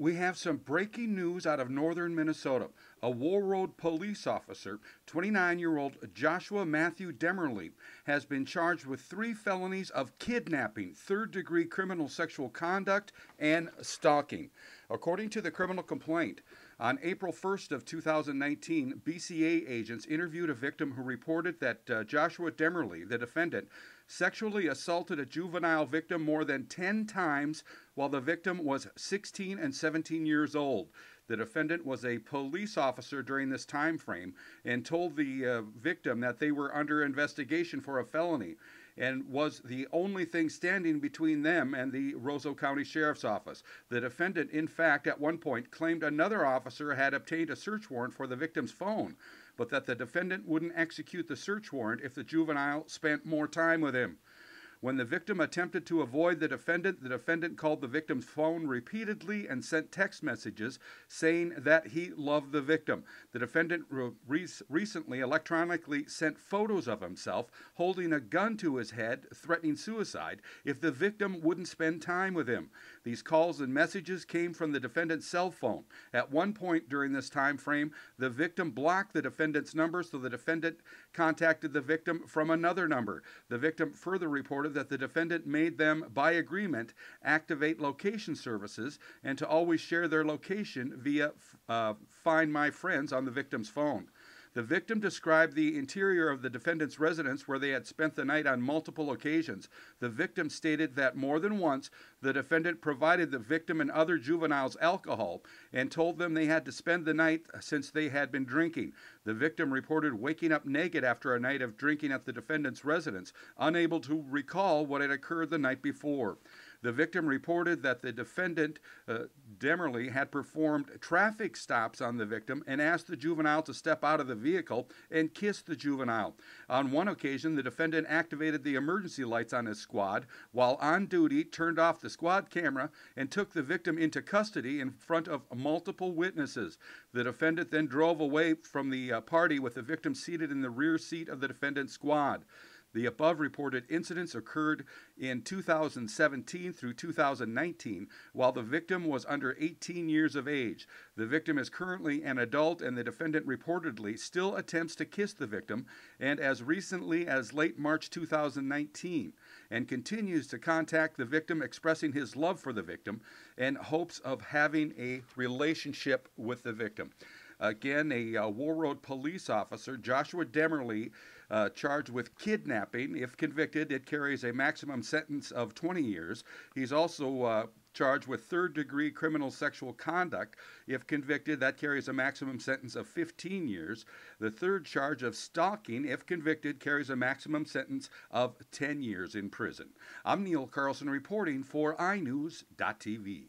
We have some breaking news out of northern Minnesota. A Warroad police officer, 29-year-old Joshua Matthew Demmerly, has been charged with 3 felonies of kidnapping, third-degree criminal sexual conduct, and stalking. According to the criminal complaint, on April 1st of 2019, BCA agents interviewed a victim who reported that Joshua Demmerly, the defendant, sexually assaulted a juvenile victim more than 10 times while the victim was 16 and 17 years old. The defendant was a police officer during this time frame and told the victim that they were under investigation for a felony and was the only thing standing between them and the Roseau County Sheriff's Office. The defendant, in fact, at one point claimed another officer had obtained a search warrant for the victim's phone, but that the defendant wouldn't execute the search warrant if the juvenile spent more time with him. When the victim attempted to avoid the defendant called the victim's phone repeatedly and sent text messages saying that he loved the victim. The defendant recently electronically sent photos of himself holding a gun to his head, threatening suicide if the victim wouldn't spend time with him. These calls and messages came from the defendant's cell phone. At one point during this time frame, the victim blocked the defendant's number, so the defendant contacted the victim from another number. The victim further reported that the defendant made them, by agreement, activate location services and to always share their location via Find My Friends on the victim's phone. The victim described the interior of the defendant's residence where they had spent the night on multiple occasions. The victim stated that more than once the defendant provided the victim and other juveniles alcohol and told them they had to spend the night since they had been drinking. The victim reported waking up naked after a night of drinking at the defendant's residence, unable to recall what had occurred the night before. The victim reported that the defendant, Demmerly, had performed traffic stops on the victim and asked the juvenile to step out of the vehicle and kiss the juvenile. On one occasion, the defendant activated the emergency lights on his squad, while on duty, turned off the squad camera and took the victim into custody in front of multiple witnesses. The defendant then drove away from the party with the victim seated in the rear seat of the defendant's squad. The above reported incidents occurred in 2017 through 2019, while the victim was under 18 years of age. The victim is currently an adult, and the defendant reportedly still attempts to kiss the victim, and as recently as late March 2019, and continues to contact the victim, expressing his love for the victim and hopes of having a relationship with the victim. Again, a Warroad police officer, Joshua Demmerly, charged with kidnapping. If convicted, it carries a maximum sentence of 20 years. He's also charged with third-degree criminal sexual conduct. If convicted, that carries a maximum sentence of 15 years. The third charge of stalking, if convicted, carries a maximum sentence of 10 years in prison. I'm Neil Carlson reporting for iNewZ.TV.